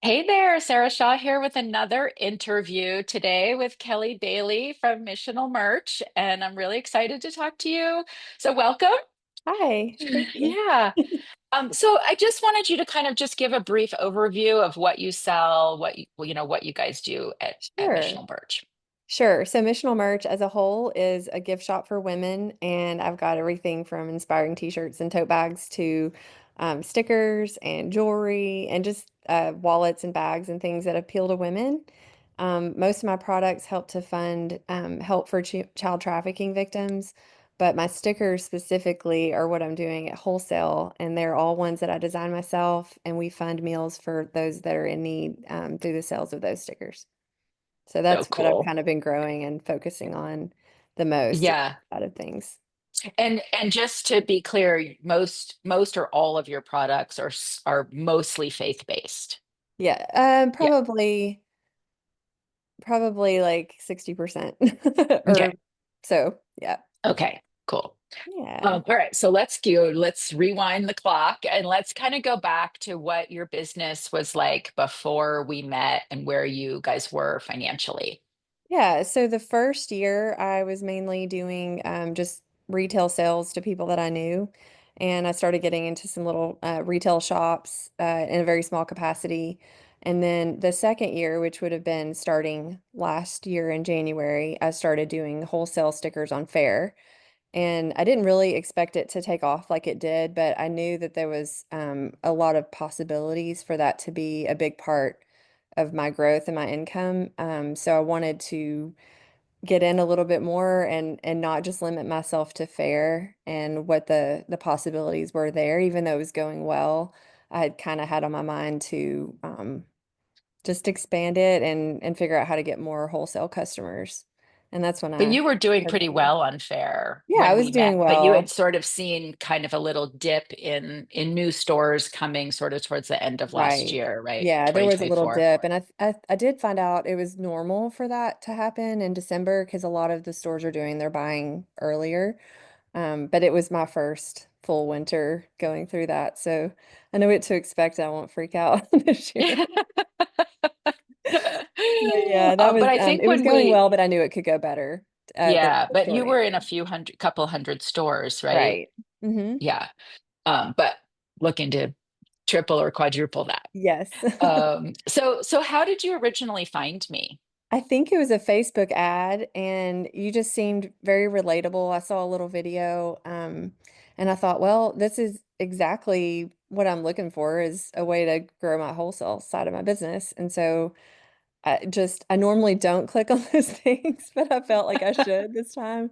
Hey there, Sarah Shaw here with another interview today with Kelly Bailey from Missional Merch, and I'm really excited to talk to you. So welcome. Hi, thank you. Yeah. So I just wanted you to kind of just give a brief overview of what you sell, what you guys do at Sure. Missional Merch. Sure. So Missional Merch as a whole is a gift shop for women, and I've got everything from inspiring t-shirts and tote bags to stickers and jewelry and just wallets and bags and things that appeal to women. Most of my products help to fund help for ch child trafficking victims, but my stickers specifically are what I'm doing at wholesale, and they're all ones that I design myself, and we fund meals for those that are in need through the sales of those stickers. So So that's what I've cool. kind of been growing and focusing on the most Yeah. out of things. And just to be clear, most or all of your products are mostly faith-based. Yeah, Yeah. probably like 60% or Okay. so. Yeah. Okay. Cool. Yeah. All right, so let's rewind the clock and let's kind of go back to what your business was like before we met and where you guys were financially. Yeah, so the first year I was mainly doing just retail sales to people that I knew. And I started getting into some little retail shops in a very small capacity. And then the second year, which would have been starting last year in January, I started doing wholesale stickers on Fair. And I didn't really expect it to take off like it did, but I knew that there was a lot of possibilities for that to be a big part of my growth and my income. So I wanted to get in a little bit more and not just limit myself to fair and what the possibilities were there, even though it was going well. I had kind of had on my mind to just expand it and figure out how to get more wholesale customers. And that's when But I you were doing started pretty doing. well on Fair Yeah, I when was we met, doing but you had well. sort of seen kind of a little dip in new stores coming sort of towards the end of last Right. year, right? Yeah, there was a little 2024. dip, and I did find out it was normal for that to happen in December because a lot of the stores are doing their buying earlier. But it was my first full winter going through that, so I know what to expect. I won't freak out this year. But yeah, that But was I think it was when going we well, but I knew it could go better. yeah, The but short you were in a answer. few hundred, couple hundred stores, right? Right. Yeah. But looking to triple or quadruple that. Yes. So how did you originally find me? I think it was a Facebook ad, and you just seemed very relatable. I saw a little video, and I thought, well, this is exactly what I'm looking for is a way to grow my wholesale side of my business. And so I normally don't click on those things, but I felt like I should this time.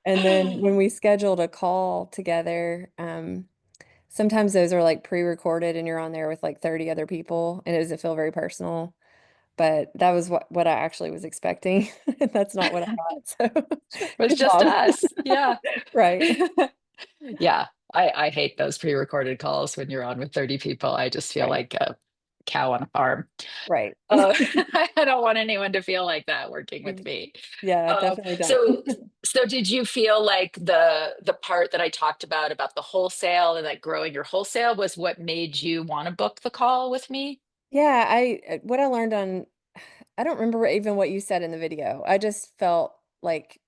And then when we scheduled a call together, sometimes those are like pre-recorded and you're on there with like 30 other people, and it doesn't feel very personal. But that was what I actually was expecting. And that's not what I got. So Was good just job. us. Yeah. Right. Yeah. I hate those pre-recorded calls when you're on with 30 people. I just feel Right. like a cow on a farm. Right. Uh, I don't want anyone to feel like that working with me. Yeah, Um, definitely don't. so, so did you feel like the part that I talked about the wholesale and like growing your wholesale was what made you want to book the call with me? Yeah, what I learned on I don't remember even what you said in the video. I just felt like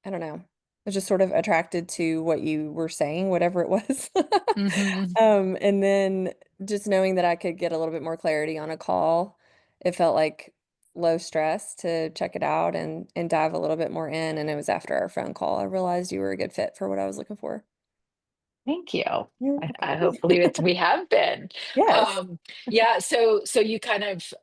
I don't know. I was just sort of attracted to what you were saying, whatever it was. Hmm. And then just knowing that I could get a little bit more clarity on a call, it felt like low stress to check it out and dive a little bit more in. And it was after our phone call I realized you were a good fit for what I was looking for. Thank you. You're I welcome. hopefully we have been. Yes. Um, yeah, so you kind of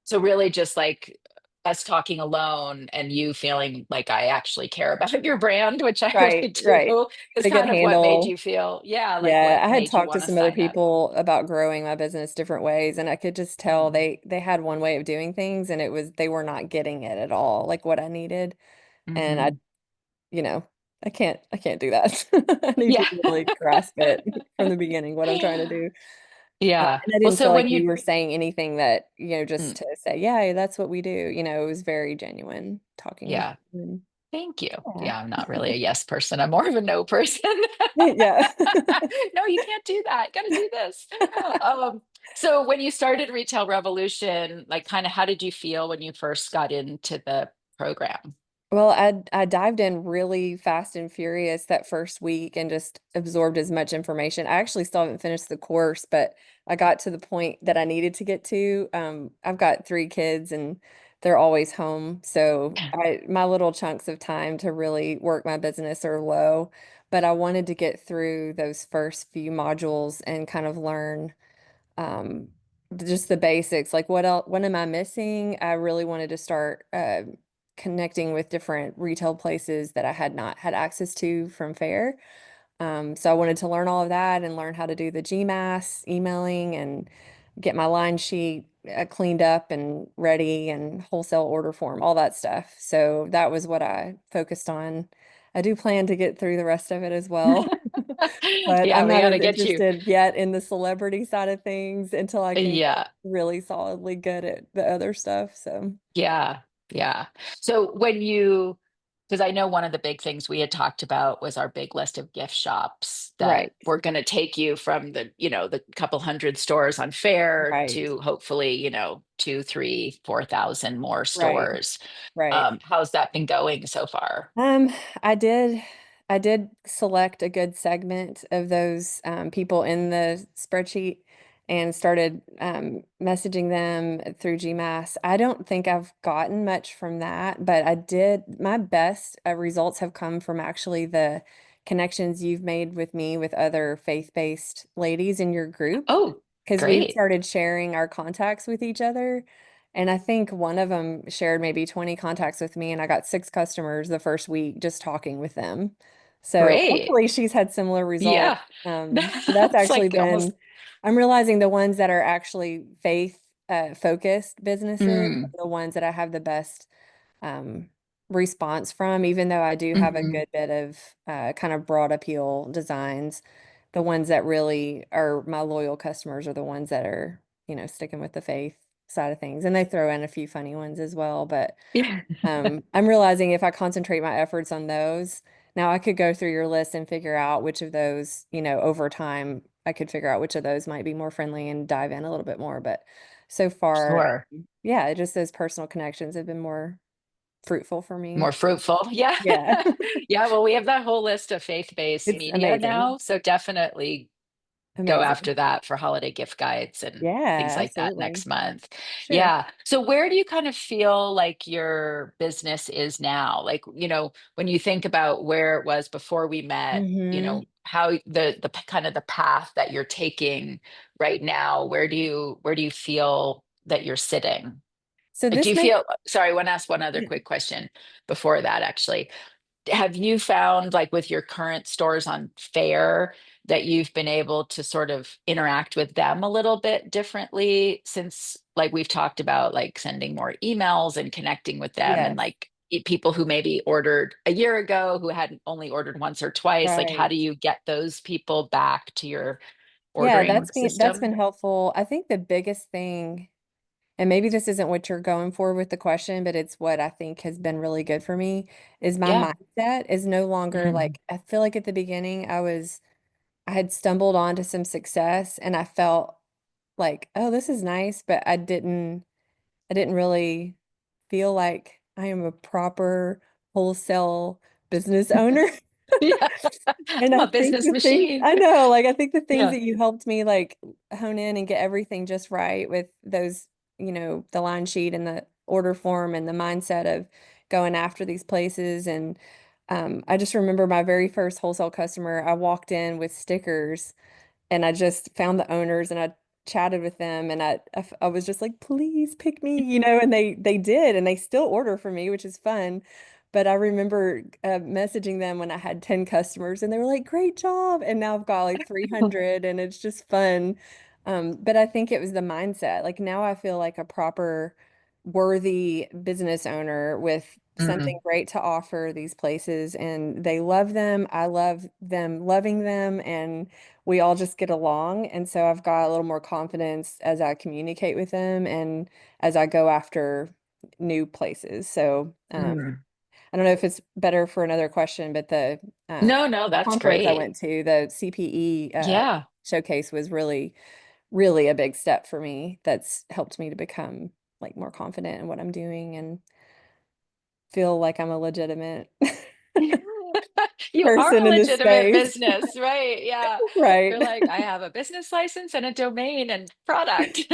so really just like us talking alone and you feeling like I actually care about your brand, which I really Right, right. do, is They could kind of what made handle. you feel, yeah, like Yeah, what I had made you talked to want to some other sign up. people about growing my business different ways, and I could just tell Mm-hmm. they had one way of doing things, and it was they were not getting it at all, like what I needed. And I, Mm-hmm. you know, I can't do that. I need Yeah. to really grasp it from the beginning, what I'm trying to do. Yeah. And I Well, didn't so feel like when you you were saying anything that, just mm, to say, yeah, that's what we do. It was very genuine talking with yeah, you. And thank you. yeah. Yeah, I'm not really a yes person. I'm more of a no person. Yeah. No, you can't do that. Got to do this. Um, So when you started Retail Revolution, like kind of how did you feel when you first got into the program? Well, I dived in really fast and furious that first week and just absorbed as much information. I actually still haven't finished the course, but I got to the point that I needed to get to. I've got three kids and they're always home, so my little chunks of time to really work my business are low. But I wanted to get through those first few modules and kind of learn um, just the basics. Like what am I missing? I really wanted to start connecting with different retail places that I had not had access to from Fair. So I wanted to learn all of that and learn how to do the GMAS emailing and get my line sheet cleaned up and ready and wholesale order form, all that stuff. So that was what I focused on. I do plan to get through the rest of it as well. But Yeah, I'm we not got as to get you. interested yet in the celebrity side of things until I can get Yeah. really solidly good at the other stuff. So, Yeah, yeah. So when you, because I know one of the big things we had talked about was our big list of gift shops that right, we're going to take you from the couple hundred stores on Fair right, to hopefully, two, three, 4,000 more right, stores. right. How's that been going so far? Um, I did, I did select a good segment of those people in the spreadsheet and started messaging them through GMass. I don't think I've gotten much from that, but I did, my best results have come from actually the connections you've made with me with other faith-based ladies in your group Oh, because we've great. started sharing our contacts with each other. And I think one of them shared maybe 20 contacts with me, and I got six customers the first week just talking with them. So Great. hopefully she's had similar results. Yeah. So that's It's actually like almost, been, I'm realizing the ones that are actually faith focused businesses are mm, the ones that I have the best um, response from, even though I do have a mhm. good bit of kind of broad appeal designs. The ones that really are my loyal customers are the ones that are, sticking with the faith side of things. And they throw in a few funny ones as well. But Yeah. I'm realizing if I concentrate my efforts on those, now I could go through your list and figure out which of those, over time, I could figure out which of those might be more friendly and dive in a little bit more. But so far, Sure. yeah, just those personal connections have been more fruitful for me. More fruitful. Yeah. Yeah, Yeah. Well, we have that whole list of faith-based it's media amazing. now. So definitely go Amazing. after that for holiday gift guides and things Yeah, like that absolutely. next month. Sure. Yeah. So where do you kind of feel like your business is now? Like, when you think about where it was before we met, Hmm. how the kind of the path that you're taking right now, where do you feel that you're sitting? So Like, do this you makes, feel, sorry, I want to ask one other yeah, quick question before that, actually. Have you found, like, with your current stores on Fair, that you've been able to sort of interact with them a little bit differently since, like, we've talked about, like, sending more emails and connecting with them and, yes, like, people who maybe ordered a year ago who hadn't only ordered once or twice, like, how right. do you get those people back to your Yeah, ordering that's been system? helpful. I think the biggest thing, and maybe this isn't what you're going for with the question, but it's what I think has been really good for me, is my Yeah. mindset is no longer Mm. like, I feel like at the beginning I had stumbled onto some success and I felt like, oh, this is nice, but I didn't really feel like I am a proper wholesale business owner. Yeah. And I'm I a think business the things, machine. I know, like I think the things Yeah. that you helped me like hone in and get everything just right with those, the line sheet and the order form and the mindset of going after these places. And I just remember my very first wholesale customer, I walked in with stickers and I just found the owners and I chatted with them and I was just like, please pick me, and they did and they still order for me, which is fun. But I remember messaging them when I had 10 customers and they were like, great job. And now I've got like 300 and it's just fun. But I think it was the mindset. Like now I feel like a proper worthy business owner with something Mm. great to offer these places and they love them. I love them loving them and we all just get along. And so I've got a little more confidence as I communicate with them and as I go after new places. So Mm. I don't know if it's better for another question, but the uh, No, no, that's conference I great. went to, the CPE Yeah. showcase was really really a big step for me that's helped me to become like more confident in what I'm doing and feel like I'm a legitimate You are person a in this legitimate space. business, right? Yeah. Right. You're like, I have a business license and a domain and product.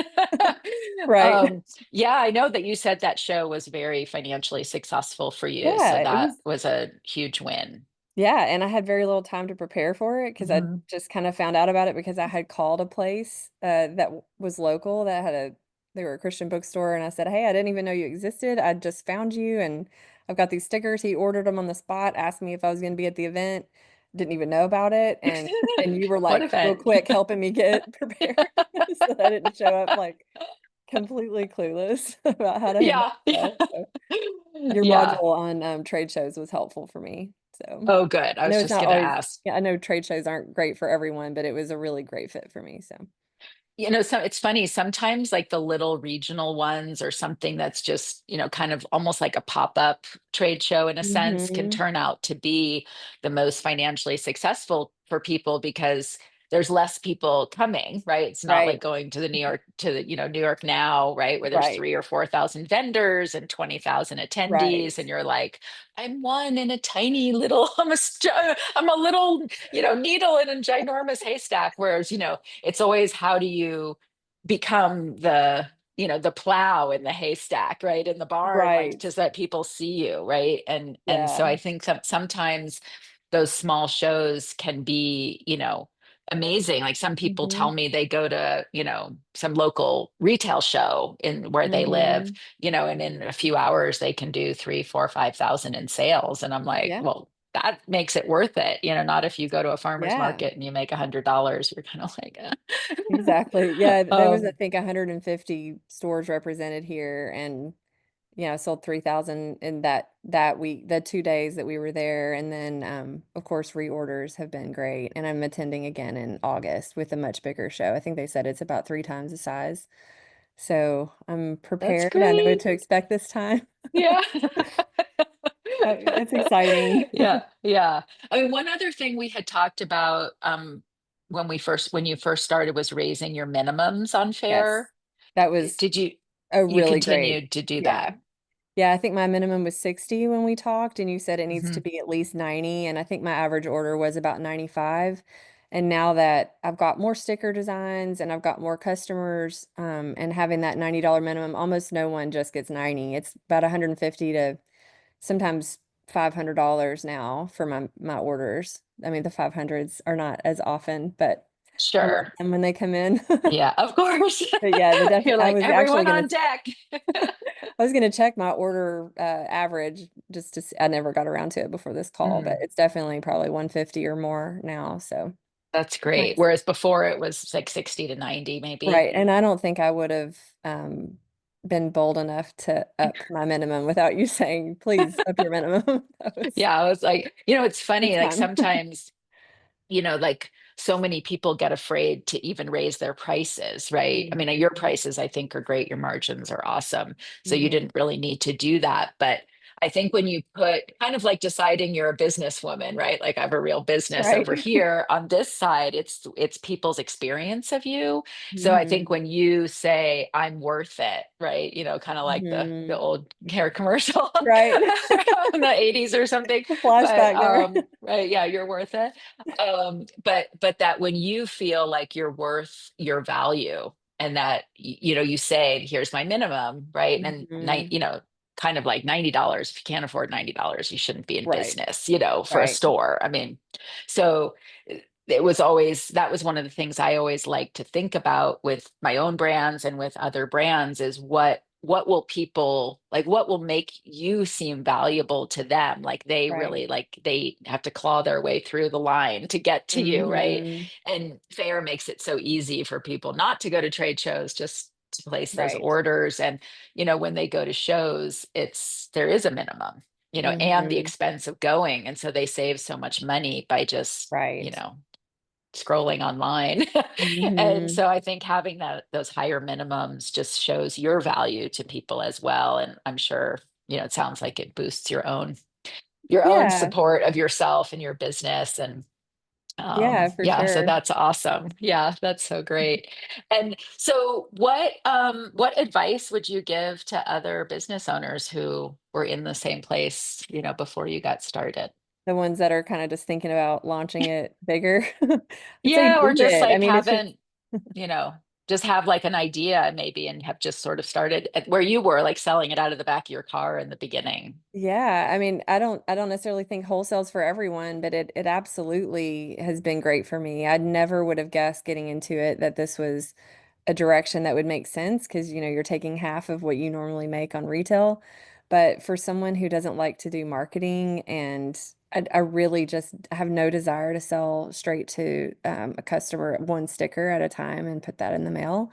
Right. Yeah, I know that you said that show was very financially successful for you. So Yeah, it that was. was a huge win. Yeah, and I had very little time to prepare for it because I Mhm. just kind of found out about it because I had called a place was local that had they were a Christian bookstore, and I said, "Hey, I didn't even know you existed. I just found you, and I've got these stickers." He ordered them on the spot, asked me if I was going to be at the event, didn't even know about it, and you were What like real event? quick helping me get prepared so that I didn't show up like completely clueless about how to handle Yeah. stuff. So your Yeah. module on trade shows was helpful for me. So. Oh, good. I I was know it's just not going to always, ask. yeah, I know trade shows aren't great for everyone, but it was a really great fit for me. So, So it's funny, sometimes like the little regional ones or something that's just, kind of almost like a pop-up trade show in a sense can hmm turn out to be the most financially successful for people because there's less people coming, right? It's not like right, going to the New York Now, right? Where there's right, 3 or 4,000 vendors and 20,000 attendees. right, And you're like, I'm one in a tiny little, I'm a little, needle in a ginormous haystack. Whereas, it's always how do you become the plow in the haystack, right, in the barn, like right. just that people see you, right? And so Yeah. I think sometimes those small shows can be, amazing. Like some people tell hmm me they go to, some local retail show in where they live, hmm and in a few hours they can do 3, 4, 5,000 in sales. And I'm like, Yeah. well, that makes it worth it. Not if you go to a farmer's Yeah. market and you make $100, you're kind of like, Exactly. Yeah. There was, I um, think, 150 stores represented here, and I sold 3,000 in that week, the 2 days that we were there, and then, of course, reorders have been great. And I'm attending again in August with a much bigger show. I think they said it's about 3 times the size. So I'm that's prepared. I know what great. to expect this time. Yeah. It's exciting. Yeah, yeah. I mean, one other thing we had talked about when you first started was raising your minimums on Yes. fare. That was Did you a you really great. continued to do Yeah. that? Yeah, I think my minimum was 60 when we talked, and you said it needs to Hmm. be at least 90, and I think my average order was about 95. And now that I've got more sticker designs and I've got more customers, and having that $90 minimum, almost no one just gets 90. It's about 150 to sometimes $500 now for my orders. I mean, the 500s are not as often, but I love Sure. them when they come in. Yeah, of course. But yeah, You're I like, was actually everyone gonna on deck. I was gonna check my order average just to see. I never got around to it before this call, but Mm, it's definitely probably 150 or more now. So that's great. nice. Whereas before it was like 60 to 90, maybe. Right. And I don't think I would have been bold enough to up my minimum without you saying, please up your minimum. Yeah, I was like, it's funny, It's like time. sometimes like so many people get afraid to even raise their prices, right? I mean, your Mhm. prices, I think, are great. Your margins are awesome. So you Mhm. didn't really need to do that. But I think when you put kind of like deciding you're a businesswoman, right? Like I have a real business Right. over here on this side, it's people's experience of you. So I think hmm when you say I'm worth it, right? Kind of like the hmm old hair commercial Right. from the 80s or something. A But flashback there. right, yeah, you're worth it. But that when you feel like you're worth your value and that you say here's my minimum, right, and night hmm kind of like $90. If you can't afford $90, you shouldn't be in Right. business, for a Right. store. I mean, so that was one of the things I always like to think about with my own brands and with other brands is what will people like, what will make you seem valuable to them, like they Right. really like they have to claw their way through the line to get to you, right? hmm And fair makes it so easy for people not to go to trade shows, just to place those Right. orders. And when they go to shows, there is a minimum, and the hmm expense of going, and so they save so much money by just Right. scrolling online. And hmm so I think having those higher minimums just shows your value to people as well. And I'm sure, it sounds like it boosts your own Yeah. support of yourself and your business. And Yeah, for Yeah, so sure. that's awesome. Yeah, that's so great. And so what advice would you give to other business owners who were in the same place, before you got started? The ones that are kind of just thinking about launching it bigger. I'd say Yeah, or do just it. I like mean, if it's haven't, you know, just have like an idea maybe and have just sort of started at where you were, like selling it out of the back of your car in the beginning. yeah, I mean, I don't necessarily think wholesale's for everyone, but it absolutely has been great for me. I never would have guessed getting into it that this was a direction that would make sense because you're taking half of what you normally make on retail. But for someone who doesn't like to do marketing, and I really just have no desire to sell straight to a customer one sticker at a time and put that in the mail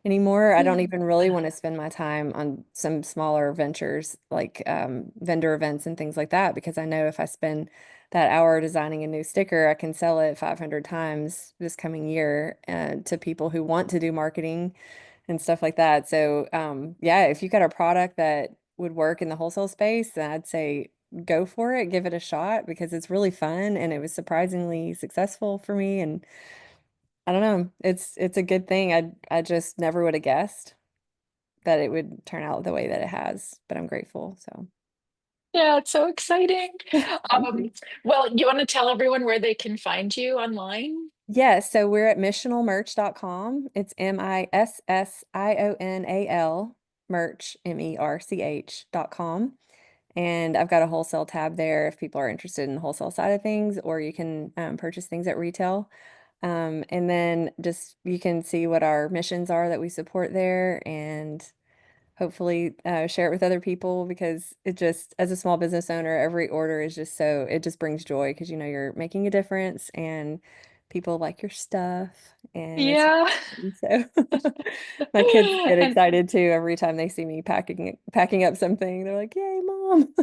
anymore. I don't Yeah. even really want to spend my time on some smaller ventures like vendor events and things like that because I know if I spend that hour designing a new sticker, I can sell it 500 times this coming year to people who want to do marketing and stuff like that. So, yeah, if you got a product that would work in the wholesale space, then I'd say go for it, give it a shot because it's really fun and it was surprisingly successful for me. And I don't know, it's a good thing. I just never would have guessed that it would turn out the way that it has, but I'm grateful. So, Yeah, it's so exciting. thank you. Um, well, you want to tell everyone where they can find you online? Yes, so we're at missionalmerch.com. It's missional merch, merch.com. And I've got a wholesale tab there if people are interested in the wholesale side of things, or you can purchase things at retail. And then just you can see what our missions are that we support there and hopefully share it with other people because it just, as a small business owner, every order is just so, it just brings joy because you're making a difference and people like your stuff and it's Yeah. fun. So my kids get And excited too every time they see me packing up something. They're like, "Yay, mom.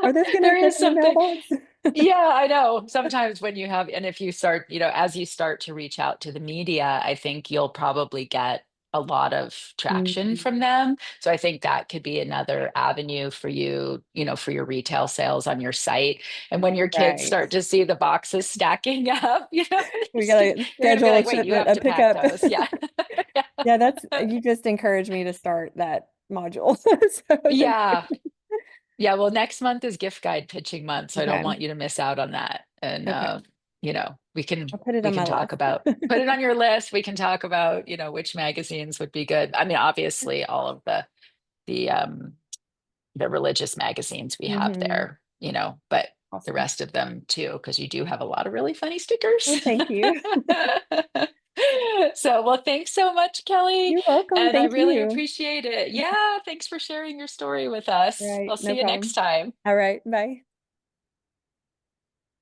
Are those gonna there fit is in the something. mailbox?" Yeah, I know. Sometimes when you have, and if you start, as you start to reach out to the media, I think you'll probably get a lot of traction Mhm. from them. So I think that could be another avenue for you, for your retail sales on your site. And when your kids Right. start to see the boxes stacking up, We gotta you're going to be schedule a like, wait, you shipment, have a to pack pickup. those. Yeah. Yeah, that's you just encouraged me to start that module. So thank you. Yeah. Yeah, well, next month is gift guide pitching month, so I don't Okay. want you to miss out on that. And Okay. we can I'll put it we on can my talk list. about put it on your list. We can talk about, which magazines would be good. I mean, obviously all of the the religious magazines we have Hmm. there, but the Awesome. rest of them too, because you do have a lot of really funny stickers. Well, thank you. So, well, thanks so much, Kelly. You're welcome. And I Thank really you. appreciate it. Yeah, thanks for sharing your story with us. Right. I'll No see you next problem. time. All right. Bye.